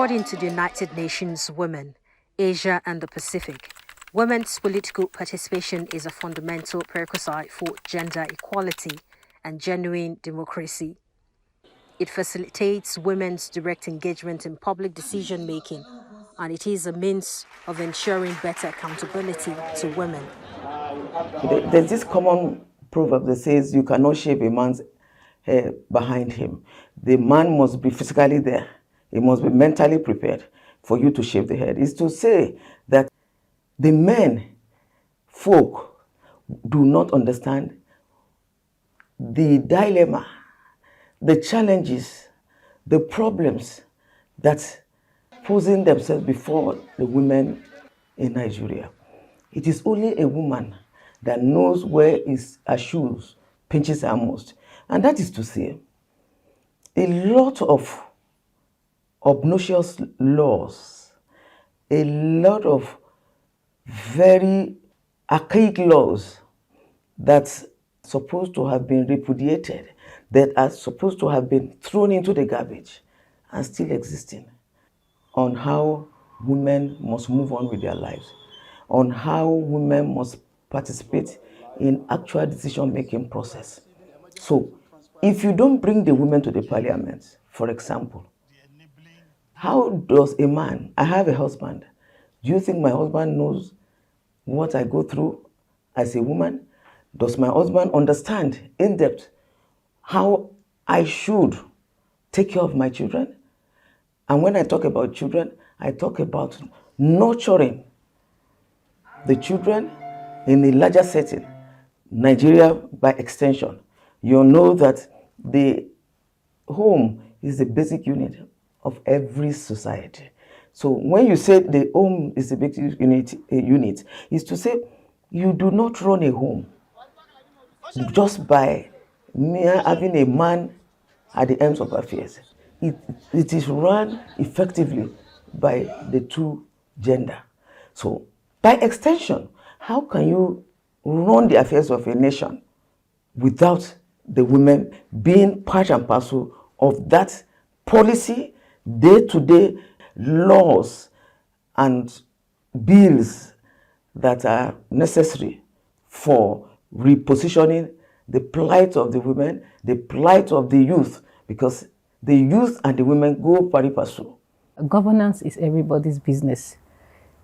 According to the United Nations Women, Asia and the Pacific, women's political participation is a fundamental prerequisite for gender equality and genuine democracy. It facilitates women's direct engagement in public decision-making, and it is a means of ensuring better accountability to women. There's this common proverb that says you cannot shave a man's hair behind him. The man must be physically there. He must be mentally prepared for you to shave the head. It's to say that the men folk do not understand the dilemma, the challenges, the problems that posing themselves before the women in Nigeria. It is only a woman that knows where her shoes pinches her most. And that is to say, a lot of obnoxious laws, a lot of very archaic laws that's supposed to have been repudiated, that are supposed to have been thrown into the garbage, are still existing on how women must move on with their lives, on how women must participate in actual decision-making process. So, if you don't bring the women to the parliament, for example, how does a man, I have a husband, do you think my husband knows what I go through as a woman? Does my husband understand in depth how I should take care of my children? And when I talk about children, I talk about nurturing the children in a larger setting, Nigeria by extension. You know that the home is the basic unit of every society. So when you say the home is the basic unit, is to say you do not run a home just by mere having a man at the ends of affairs. It is run effectively by the two gender. So by extension, how can you run the affairs of a nation without the women being part and parcel of that policy, day-to-day laws and bills that are necessary for repositioning the plight of the women, the plight of the youth, because the youth and the women go pari passu. Governance is everybody's business,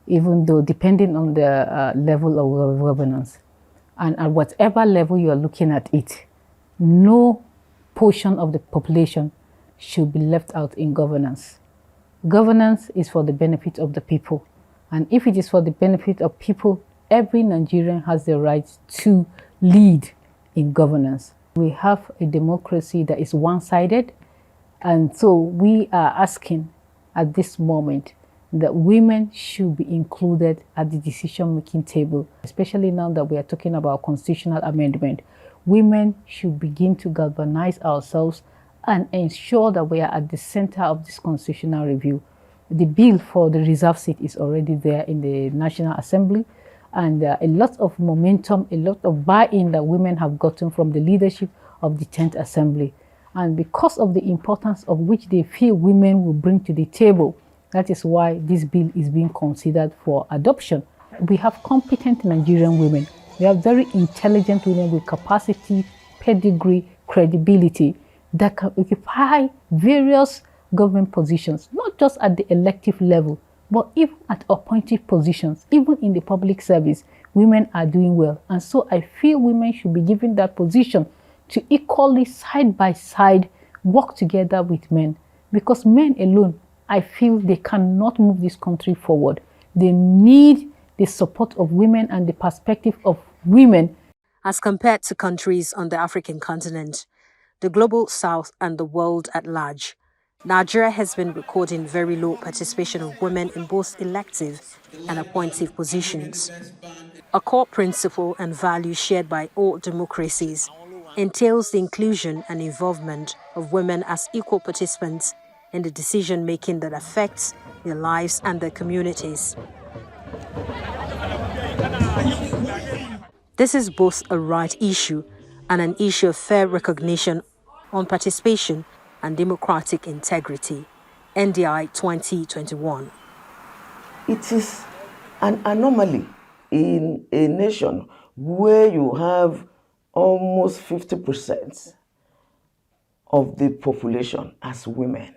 even though depending on the level of governance. And at whatever level you are looking at it, no portion of the population should be left out in governance. Governance is for the benefit of the people. And if it is for the benefit of people, every Nigerian has the right to lead in governance. We have a democracy that is one-sided, and so we are asking at this moment that women should be included at the decision-making table, especially now that we are talking about constitutional amendment. Women should begin to galvanize ourselves and ensure that we are at the center of this constitutional review. The bill for the reserve seat is already there in the National Assembly, and a lot of momentum, a lot of buy-in that women have gotten from the leadership of the 10th Assembly. And because of the importance of which they feel women will bring to the table, that is why this bill is being considered for adoption. We have competent Nigerian women. We have very intelligent women with capacity, pedigree, credibility that can occupy various government positions, not just at the elective level, but even at appointed positions, even in the public service. Women are doing well. And so I feel women should be given that position to equally, side by side, work together with men. Because men alone, I feel they cannot move this country forward. They need the support of women and the perspective of women. As compared to countries on the African continent, the global south and the world at large, Nigeria has been recording very low participation of women in both elective and appointive positions. A core principle and value shared by all democracies entails the inclusion and involvement of women as equal participants in the decision-making that affects their lives and their communities. This is both a right issue and an issue of fair recognition on participation and democratic integrity. NDI 2021. It is an anomaly in a nation where you have almost 50% of the population as women.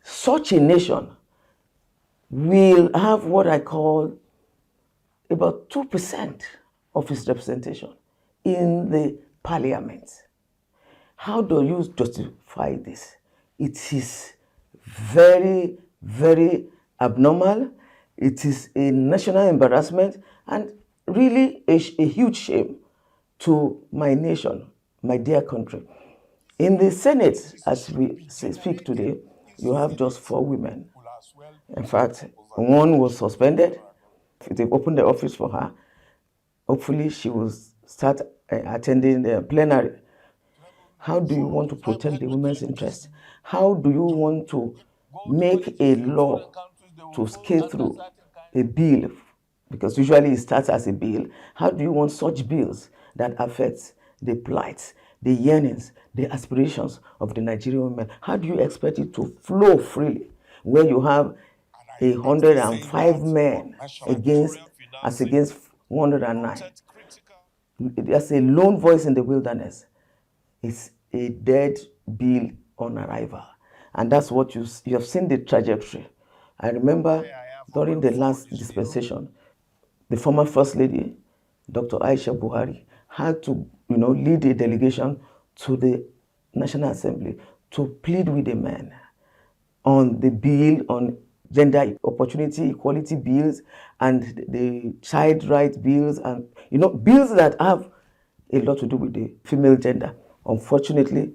Such a nation will have what I call about 2% of its representation in the parliament. How do you justify this? It is very, very abnormal. It is a national embarrassment and really a huge shame to my nation, my dear country. In the Senate, as we speak today, you have just 4 women. In fact, one was suspended. They opened the office for her. Hopefully, she will start attending the plenary. How do you want to protect the women's interest? How do you want to make a law to scale through a bill? Because usually it starts as a bill. How do you want such bills that affect the plight, the yearnings, the aspirations of the Nigerian women? How do you expect it to flow freely when you have 105 men against 109? There's a lone voice in the wilderness. It's a dead bill on arrival. And that's what you have seen the trajectory. I remember during the last dispensation, the former First Lady, Dr. Aisha Buhari, had to lead a delegation to the National Assembly to plead with the men on the bill on gender opportunity equality bills and the child rights bills and bills that have a lot to do with the female gender. Unfortunately,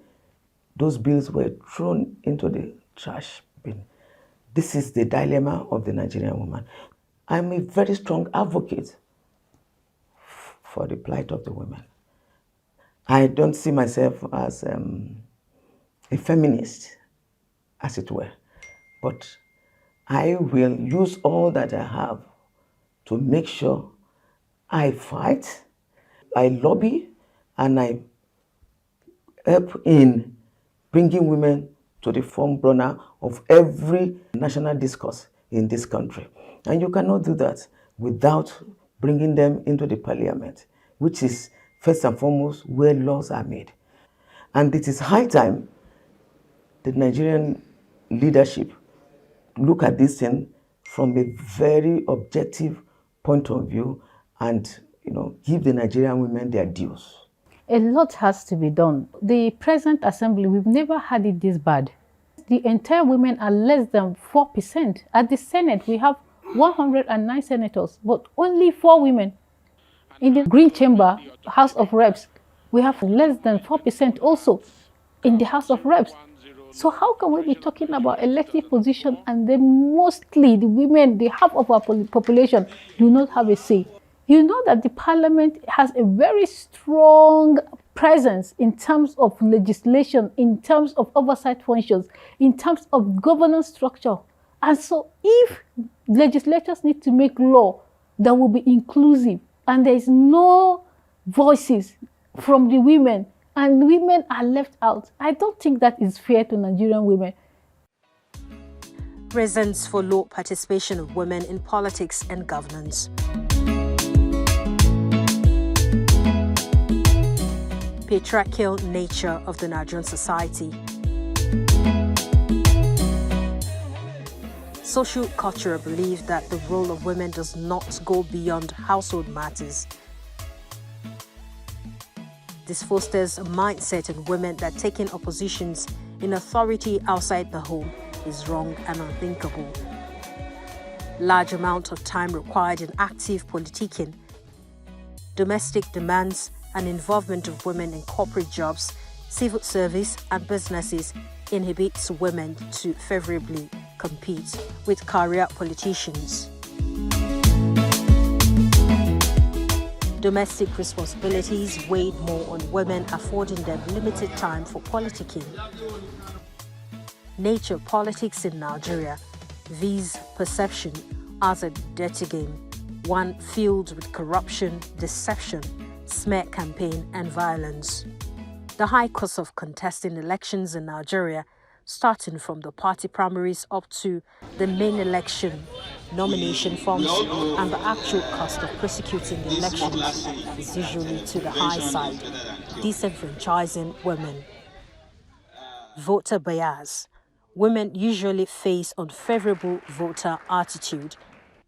those bills were thrown into the trash bin. This is the dilemma of the Nigerian woman. I'm a very strong advocate for the plight of the women. I don't see myself as a feminist, as it were, but I will use all that I have to make sure I fight, I lobby, and I help in bringing women to the front runner of every national discourse in this country. And you cannot do that without bringing them into the parliament, which is first and foremost where laws are made. And it is high time the Nigerian leadership look at this thing from a very objective point of view and give the Nigerian women their dues. A lot has to be done. The present assembly, we've never had it this bad. The entire women are less than 4%. At the Senate, we have 109 senators, but only 4 women. In the Green Chamber, House of Reps, we have less than 4% also in the House of Reps. So how can we be talking about elective position and then mostly the women, the half of our population, do not have a say? You know that the parliament has a very strong presence in terms of legislation, in terms of oversight functions, in terms of governance structure. And so if legislators need to make law that will be inclusive and there is no voices from the women and women are left out, I don't think that is fair to Nigerian women. Reasons for low participation of women in politics and governance. Patriarchal nature of the Nigerian society. Social cultural belief that the role of women does not go beyond household matters. This fosters a mindset in women that taking up positions in authority outside the home is wrong and unthinkable. Large amount of time required in active politicking, domestic demands, and involvement of women in corporate jobs, civil service, and businesses inhibits women to favorably compete with career politicians. Domestic responsibilities weighed more on women, affording them limited time for politicking. Nature of politics in Nigeria views perception as a dirty game, one filled with corruption, deception, smear campaign, and violence. The high cost of contesting elections in Nigeria starting from the party primaries up to the main election, nomination forms, and the actual cost of prosecuting the elections is usually to the high side, disenfranchising women. Voter bias. Women usually face unfavorable voter attitude,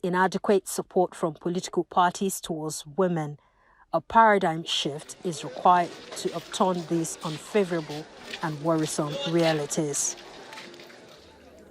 inadequate support from political parties towards women. A paradigm shift is required to upturn these unfavorable and worrisome realities.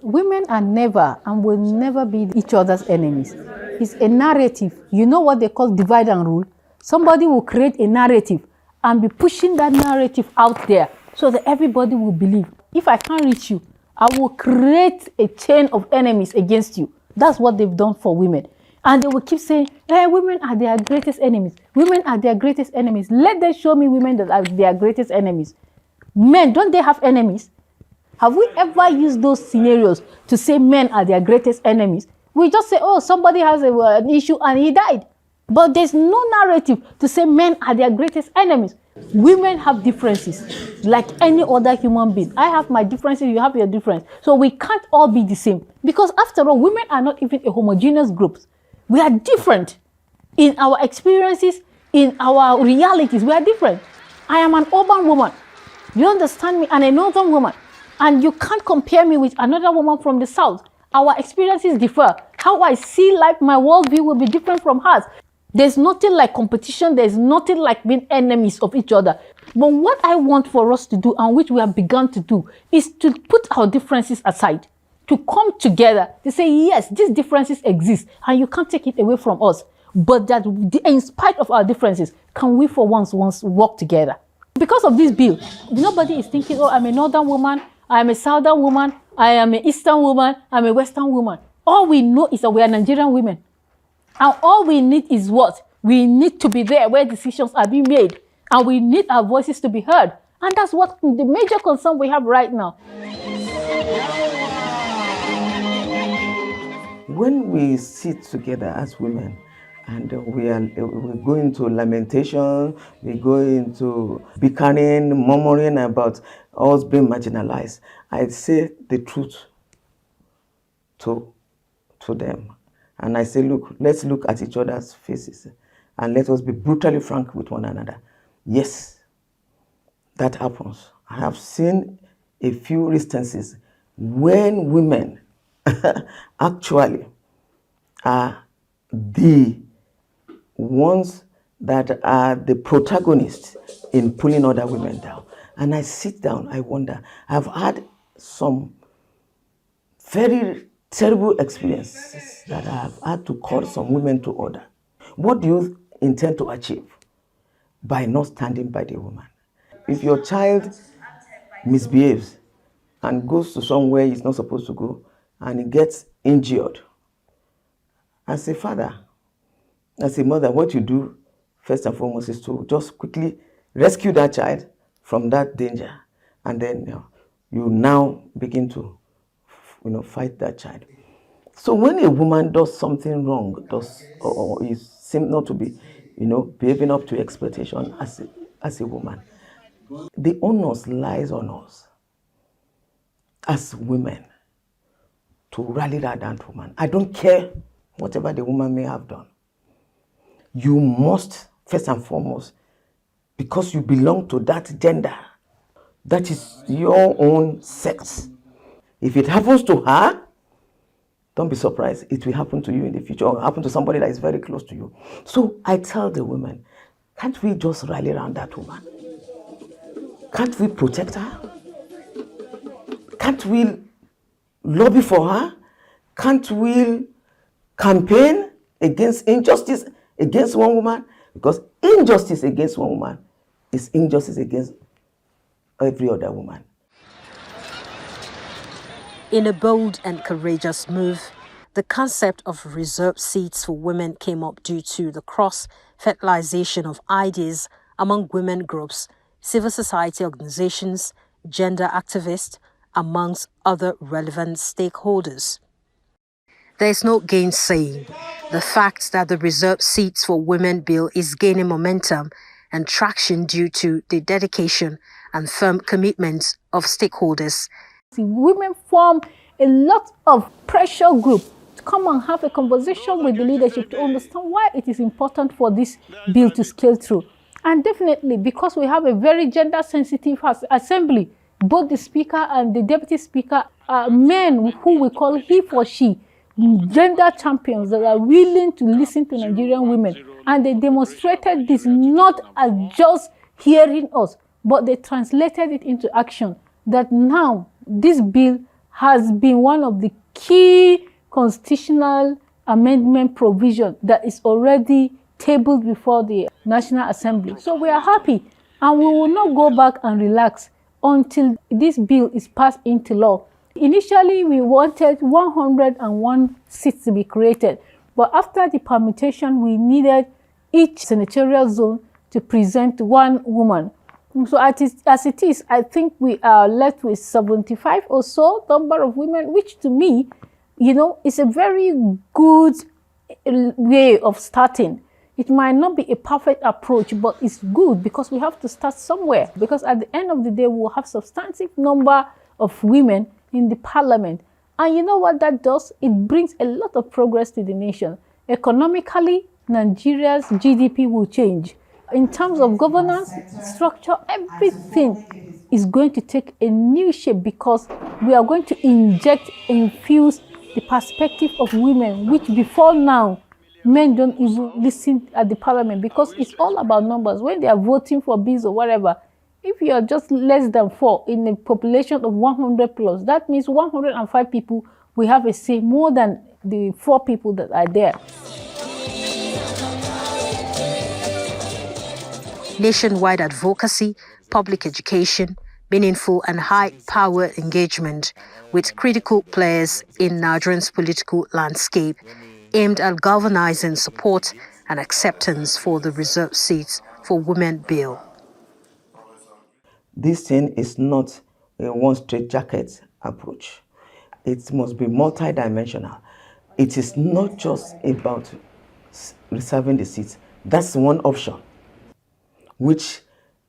Women are never and will never be each other's enemies. It's a narrative. You know what they call divide and rule? Somebody will create a narrative and be pushing that narrative out there so that everybody will believe. If I can't reach you, I will create a chain of enemies against you. That's what they've done for women. And they will keep saying, hey, women are their greatest enemies. Women are their greatest enemies. Let them show me women that are their greatest enemies. Men, don't they have enemies? Have we ever used those scenarios to say men are their greatest enemies? We just say, oh, somebody has an issue and he died. But there's no narrative to say men are their greatest enemies. Women have differences like any other human being. I have my differences, you have your difference. So we can't all be the same. Because after all, women are not even a homogeneous group. We are different in our experiences, in our realities. We are different. I am an urban woman. You understand me? And a northern woman. And you can't compare me with another woman from the south. Our experiences differ. How I see life, my worldview will be different from hers. There's nothing like competition. There's nothing like being enemies of each other. But what I want for us to do, and which we have begun to do, is to put our differences aside, to come together, to say, yes, these differences exist, and you can't take it away from us. But that in spite of our differences, can we for once work together? Because of this bill, nobody is thinking, oh, I'm a northern woman, I am a southern woman, I am an eastern woman, I'm a western woman. All we know is that we are Nigerian women. And all we need is what? We need to be there where decisions are being made. And we need our voices to be heard. And that's what the major concern we have right now. When we sit together as women and we go into lamentation, we go into bickering, murmuring about us being marginalized, I say the truth to them. And I say, look, let's look at each other's faces and let us be brutally frank with one another. Yes, that happens. I have seen a few instances when women actually are the ones that are the protagonists in pulling other women down. And I sit down, I wonder, I've had some very terrible experiences that I have had to call some women to order. What do you intend to achieve by not standing by the woman? If your child misbehaves and goes to somewhere he's not supposed to go and he gets injured, as a father, as a mother, what you do first and foremost is to just quickly rescue that child from that danger, and then you now begin to fight that child. So when a woman does something wrong, or is seem not to be, behaving up to expectation as a woman, the onus lies on us as women to rally that woman. I don't care whatever the woman may have done. You must, first and foremost, because you belong to that gender, that is your own sex. If it happens to her, don't be surprised. It will happen to you in the future, or happen to somebody that is very close to you. So I tell the women, can't we just rally around that woman? Can't we protect her? Can't we lobby for her? Can't we campaign against injustice against one woman? Because injustice against one woman is injustice against every other woman. In a bold and courageous move, the concept of reserved seats for women came up due to the cross-fertilization of ideas among women groups, civil society organizations, gender activists, amongst other relevant stakeholders. There is no gainsaying the fact that the reserved seats for women bill is gaining momentum and traction due to the dedication and firm commitment of stakeholders, Women form a lot of pressure group to come and have a conversation with the leadership to understand why it is important for this bill to scale through. And definitely because we have a very gender sensitive assembly, both the speaker and the deputy speaker are men who we call he for she, gender champions that are willing to listen to Nigerian women. And they demonstrated this not as just hearing us, but they translated it into action. That now this bill has been one of the key constitutional amendment provision that is already tabled before the National Assembly. So we are happy, and we will not go back and relax until this bill is passed into law. Initially, we wanted 101 seats to be created, but after the permutation, we needed each senatorial zone to present one woman. So as it is, I think we are left with 75 or so number of women, which to me, is a very good way of starting. It might not be a perfect approach, but it's good because we have to start somewhere. Because at the end of the day, we'll have substantive number of women in the parliament. And you know what that does? It brings a lot of progress to the nation. Economically, Nigeria's GDP will change. In terms of governance, structure, everything is going to take a new shape because we are going to infuse the perspective of women, which before now, men don't even listen at the parliament because it's all about numbers. When they are voting for bills or whatever, if you are just less than 4 in a population of 100 plus, that means 105 people will have a say more than the 4 people that are there. Nationwide advocacy, public education, meaningful and high-power engagement with critical players in Nigerian's political landscape aimed at galvanizing support and acceptance for the reserved seats for women bill. This thing is not a one-straitjacket approach. It must be multidimensional. It is not just about reserving the seats. That's one option, which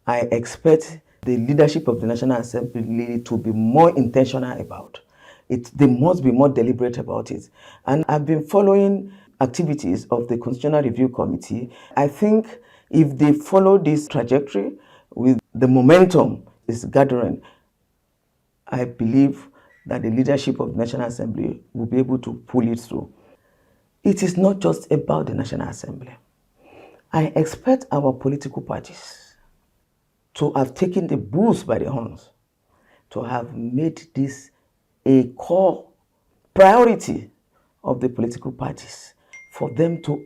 I expect the leadership of the National Assembly to be more intentional about. They must be more deliberate about it. And I've been following activities of the Constitutional Review Committee. I think if they follow this trajectory with the momentum is gathering, I believe that the leadership of the National Assembly will be able to pull it through. It is not just about the National Assembly. I expect our political parties to have taken the bulls by the horns, to have made this a core priority of the political parties, for them to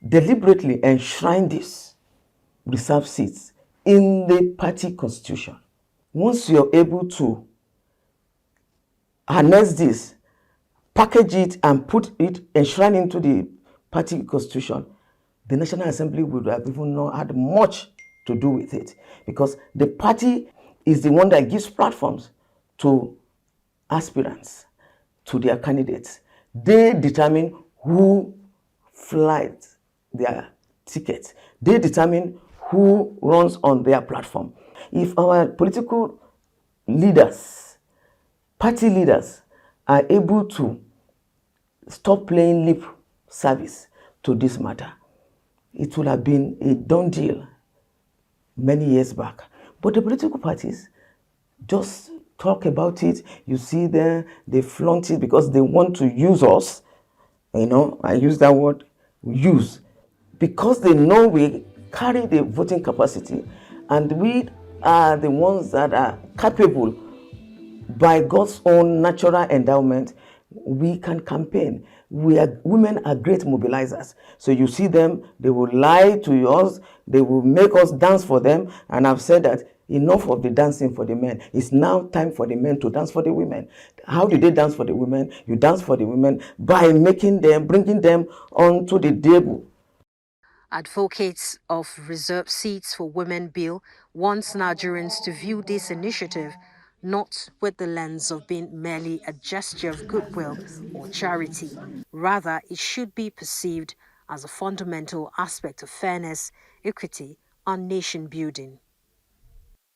deliberately enshrine this reserved seats in the party constitution. Once you're able to harness this, package it and put it, enshrine into the party constitution, the National Assembly would have even not had much to do with it, because the party is the one that gives platforms to aspirants, to their candidates. They determine who flies their tickets. They determine who runs on their platform. If our political leaders, party leaders, are able to stop playing lip service to this matter, it would have been a done deal many years back. But the political parties just talk about it. You see them, they flaunt it because they want to use us. I use that word, use, because they know we carry the voting capacity and we are the ones that are capable by God's own natural endowment. We can campaign. Women are great mobilizers. So you see them, they will lie to us, they will make us dance for them. And I've said that enough of the dancing for the men. It's now time for the men to dance for the women. How do they dance for the women? You dance for the women by bringing them onto the table. Advocates of reserved seats for women bill wants Nigerians to view this initiative not with the lens of being merely a gesture of goodwill or charity. Rather, it should be perceived as a fundamental aspect of fairness, equity, and nation building.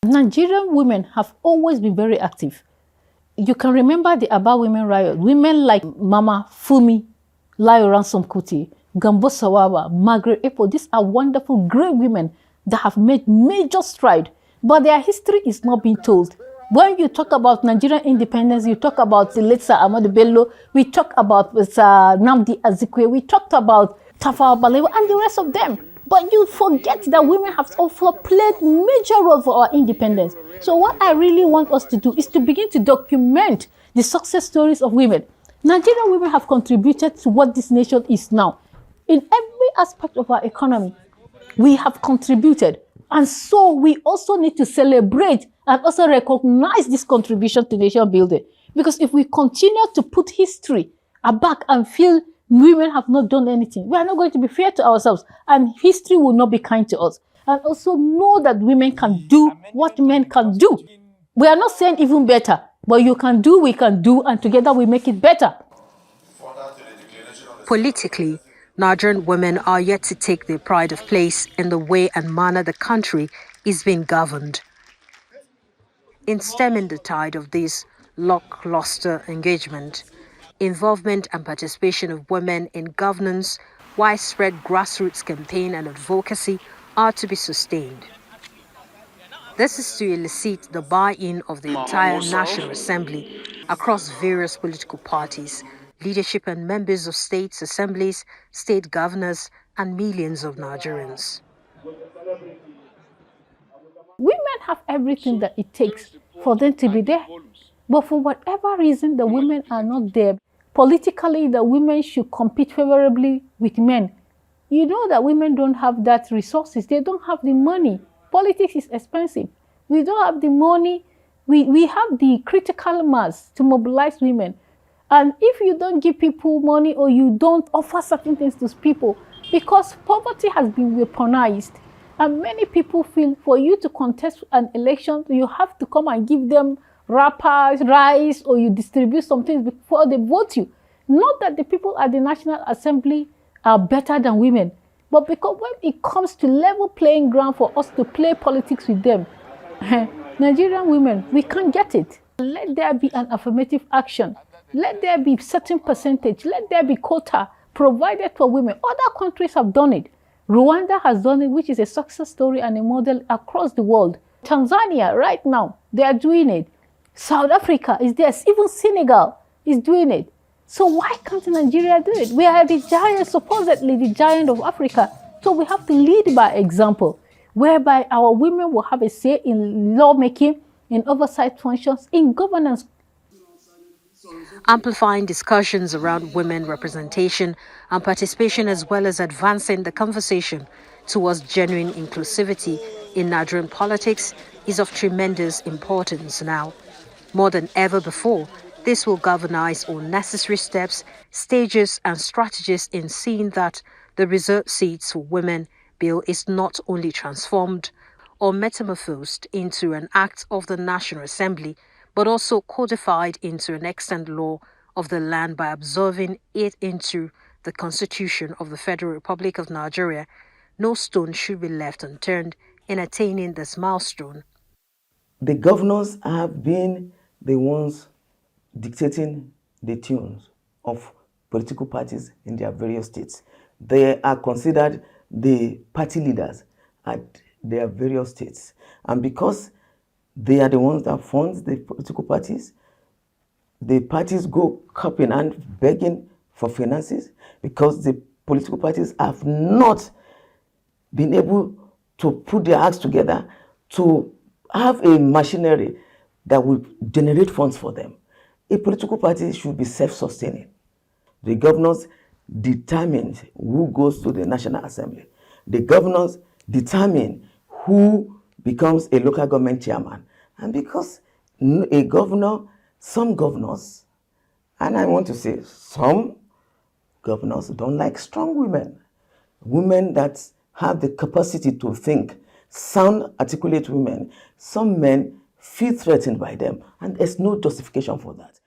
Nigerian women have always been very active You can remember the Aba women riot. Women like Mama Fumi, Layo Ransom Kuti, Gambo Sawawa, Margaret Epo, these are wonderful, great women that have made major stride, but their history is not being told. When you talk about Nigerian independence, you talk about the late Sir Ahmadu Bello, we talk about Namdi Azikwe, we talked about Tafawa Balewa and the rest of them. But you forget that women have also played major role for our independence. So what I really want us to do is to begin to document the success stories of women. Nigerian women have contributed to what this nation is now. In every aspect of our economy, we have contributed. And so we also need to celebrate and also recognize this contribution to nation building. Because if we continue to put history aback and feel women have not done anything, we are not going to be fair to ourselves. And history will not be kind to us. And also know that women can do what men can do. We are not saying even better, but you can do, we can do, and together we make it better. Politically, Nigerian women are yet to take their pride of place in the way and manner the country is being governed. In stemming the tide of this lackluster engagement, involvement and participation of women in governance, widespread grassroots campaign and advocacy are to be sustained. This is to elicit the buy-in of the entire National Assembly across various political parties, leadership and members of state assemblies, state governors, and millions of Nigerians. Women have everything that it takes for them to be there. But for whatever reason, the women are not there. Politically, the women should compete favorably with men. You know that women don't have that resources. They don't have the money. Politics is expensive. We don't have the money. We have the critical mass to mobilize women. And if you don't give people money or you don't offer certain things to people, because poverty has been weaponized, and many people feel for you to contest an election, you have to come and give them wrappers, rice, or you distribute some things before they vote you. Not that the people at the National Assembly are better than women, but because when it comes to level playing ground for us to play politics with them, Nigerian women, we can't get it. Let there be an affirmative action. Let there be certain percentage. Let there be quota provided for women. Other countries have done it. Rwanda has done it, which is a success story and a model across the world. Tanzania, right now, they are doing it. South Africa is there. Even Senegal is doing it. So why can't Nigeria do it? We are the giant, supposedly the giant of Africa. So we have to lead by example, whereby our women will have a say in lawmaking, in oversight functions, in governance. Amplifying discussions around women representation and participation, as well as advancing the conversation towards genuine inclusivity in Nigerian politics, is of tremendous importance now. More than ever before, this will galvanize all necessary steps, stages, and strategies in seeing that the reserved seats for women bill is not only transformed or metamorphosed into an act of the National Assembly, but also codified into an extant law of the land by absorbing it into the Constitution of the Federal Republic of Nigeria. No stone should be left unturned in attaining this milestone. The governors have been the ones dictating the tunes of political parties in their various states. They are considered the party leaders at their various states. And because they are the ones that fund the political parties, the parties go cup in hand begging for finances because the political parties have not been able to put their acts together to have a machinery that will generate funds for them. A political party should be self-sustaining. The governors determine who goes to the National Assembly. The governors determine who becomes a local government chairman. And because a governor, some governors, and I want to say some governors don't like strong women. Women that have the capacity to think, sound, articulate women. Some men feel threatened by them, and there's no justification for that.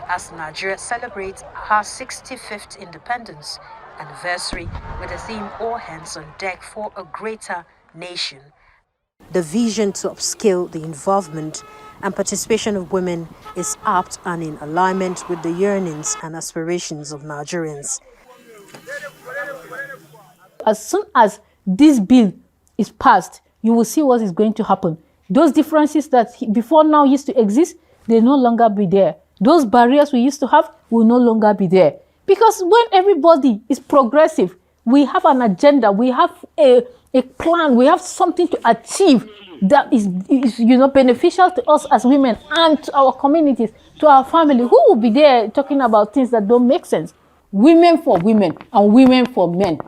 As Nigeria celebrates her 65th independence anniversary with the theme All Hands on Deck for a Greater Nation, The vision to upscale the involvement and participation of women is apt and in alignment with the yearnings and aspirations of Nigerians. As soon as this bill is passed, you will see what is going to happen. Those differences that before now used to exist, they no longer be there. Those barriers we used to have will no longer be there. Because when everybody is progressive, we have an agenda, we have a plan, we have something to achieve that is beneficial to us as women and to our communities, to our family. Who will be there talking about things that don't make sense? Women for women and women for men.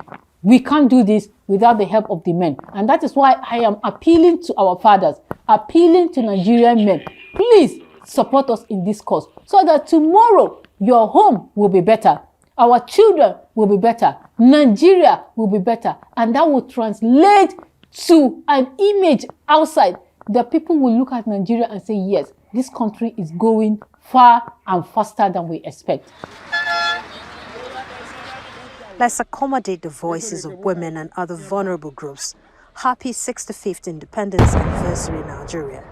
We can't do this without the help of the men. And that is why I am appealing to our fathers, appealing to Nigerian men. Please support us in this cause so that tomorrow your home will be better. Our children will be better. Nigeria will be better. And that will translate to an image outside that people will look at Nigeria and say, yes, this country is going far and faster than we expect. Let's accommodate the voices of women and other vulnerable groups. Happy 65th Independence Anniversary, Nigeria.